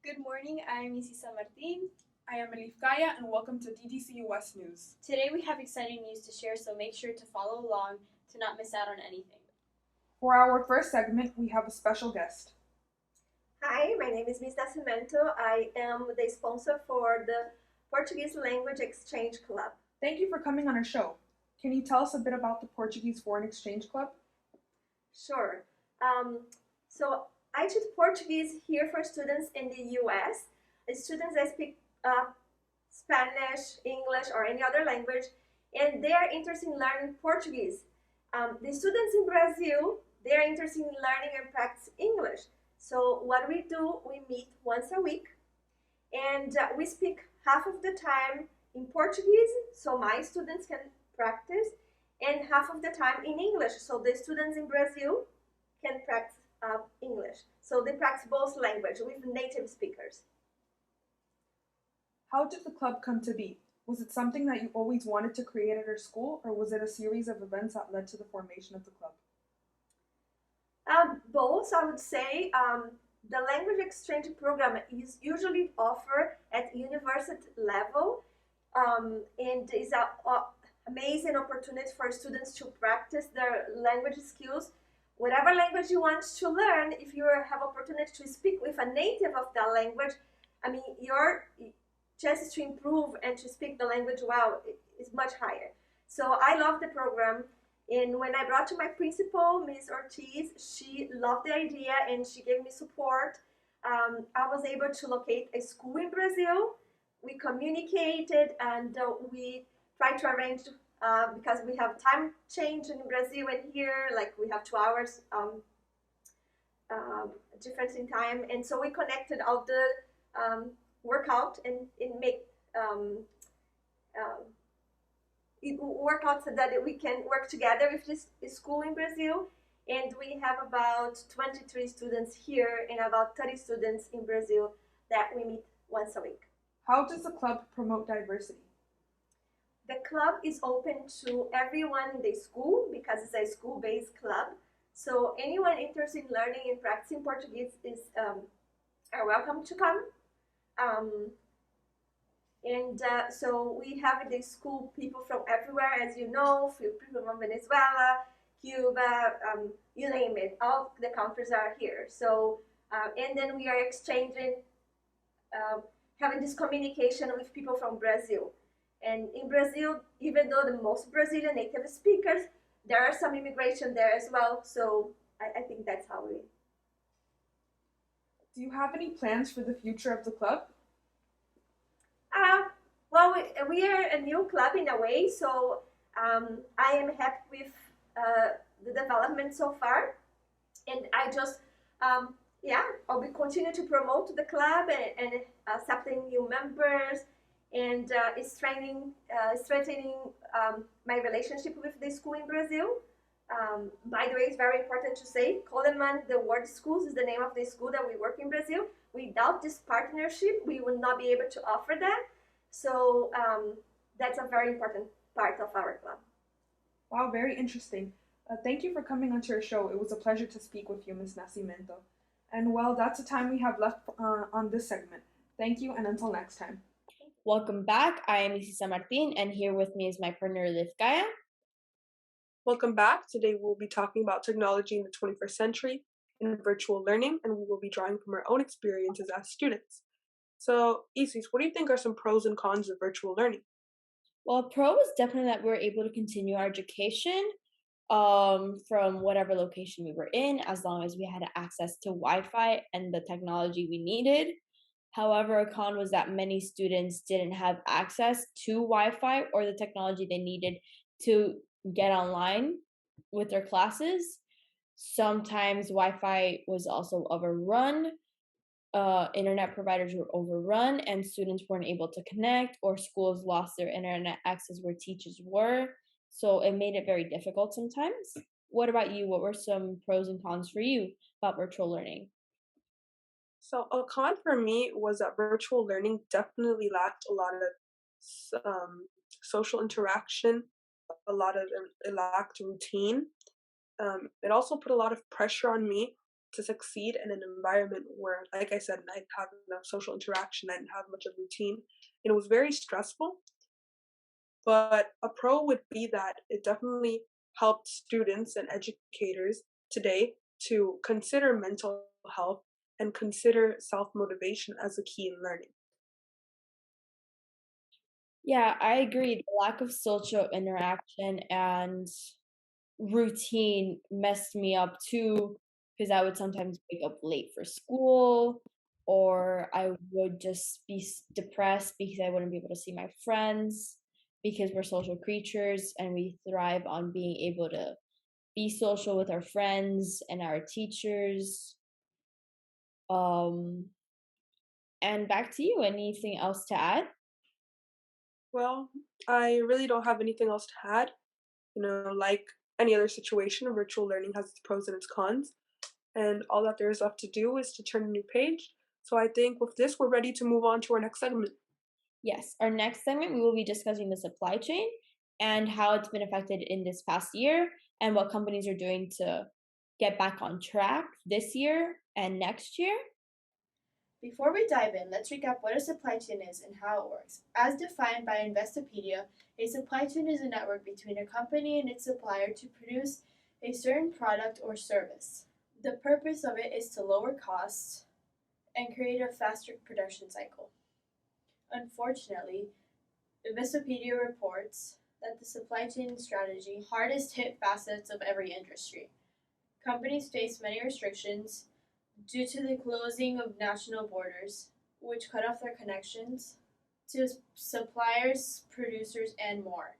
Good morning, I'm Isisa Martin. I am Elif Kaya, and welcome to DDCUS News. Today we have exciting news to share, so make sure to follow along to not miss out on anything. For our first segment, we have a special guest. Hi, my name is Miss Nascimento. I am the sponsor for the Portuguese Language Exchange Club. Thank you for coming on our show. Can you tell us a bit about the Portuguese Foreign Exchange Club? Sure. So I teach Portuguese here for students in the US. Students that speak Spanish, English, or any other language, and they are interested in learning Portuguese. The students in Brazil, they are interested in learning and practice English. So what we do, we meet once a week, and we speak half of the time in Portuguese, so my students can practice, and half of the time in English, so the students in Brazil can practice English. So they practice both language with native speakers. How did the club come to be? Was it something that you always wanted to create at our school, or was it a series of events that led to the formation of the club? Both, I would say. The language exchange program is usually offered at university level, and is an amazing opportunity for students to practice their language skills. Whatever language you want to learn, if you have opportunity to speak with a native of that language, I mean, your chances to improve and to speak the language well is much higher. So I love the program. And when I brought to my principal, Ms. Ortiz, she loved the idea and she gave me support. I was able to locate a school in Brazil. We communicated and we tried to arrange, because we have time change in Brazil and here, like we have 2 hours difference in time. And so we connected all the workout and make it work out so that we can work together with this school in Brazil. And we have about 23 students here and about 30 students in Brazil that we meet once a week. How does the club promote diversity? The club is open to everyone in the school because it's a school-based club. So anyone interested in learning and practicing Portuguese are welcome to come. So we have in the school people from everywhere, as you know, people from Venezuela, Cuba, you name it. All the countries are here. So, and then we are exchanging, having this communication with people from Brazil. And in Brazil, even though the most Brazilian native speakers, there are some immigration there as well. So I think that's how we. Do you have any plans for the future of the club? Well, we are a new club in a way, so I am happy with the development so far, and I just I'll be continue to promote the club and accepting new members and strengthening my relationship with the school in Brazil. By the way, it's very important to say, Coleman, the World Schools is the name of the school that we work in Brazil. Without this partnership, we would not be able to offer that. So that's a very important part of our club. Wow, very interesting. Thank you for coming onto our show. It was a pleasure to speak with you, Ms. Nascimento. And well, that's the time we have left on this segment. Thank you, and until next time. Welcome back. I am Isisa Martin, and here with me is my partner, Elif Kaya. Welcome back. Today we'll be talking about technology in the 21st century and virtual learning, and we will be drawing from our own experiences as students. So, Isis, what do you think are some pros and cons of virtual learning? Well, a pro is definitely that we were able to continue our education from whatever location we were in, as long as we had access to Wi-Fi and the technology we needed. However, a con was that many students didn't have access to Wi-Fi or the technology they needed to get online with their classes. Sometimes Wi-Fi was also overrun. Internet providers were overrun and students weren't able to connect, or schools lost their internet access where teachers were. So it made it very difficult sometimes. What about you? What were some pros and cons for you about virtual learning? So, a con for me was that virtual learning definitely lacked a lot of social interaction, it lacked routine. It also put a lot of pressure on me to succeed in an environment where, like I said, I didn't have enough social interaction, I didn't have much of a routine, and it was very stressful. But a pro would be that it definitely helped students and educators today to consider mental health and consider self motivation as a key in learning. Yeah, I agree. The lack of social interaction and routine messed me up too, because I would sometimes wake up late for school, or I would just be depressed because I wouldn't be able to see my friends, because we're social creatures and we thrive on being able to be social with our friends and our teachers. Um, and back to you. Anything else to add? Well, I really don't have anything else to add. Like any other situation, virtual learning has its pros and its cons, and all that there is left to do is to turn a new page. So I think with this, we're ready to move on to our next segment. Yes, our next segment, we will be discussing the supply chain and how it's been affected in this past year and what companies are doing to get back on track this year and next year. Before we dive in, let's recap what a supply chain is and how it works. As defined by Investopedia, a supply chain is a network between a company and its supplier to produce a certain product or service. The purpose of it is to lower costs and create a faster production cycle. Unfortunately, Investopedia reports that the supply chain strategy hardest hit facets of every industry. Companies face many restrictions due to the closing of national borders, which cut off their connections to suppliers, producers, and more.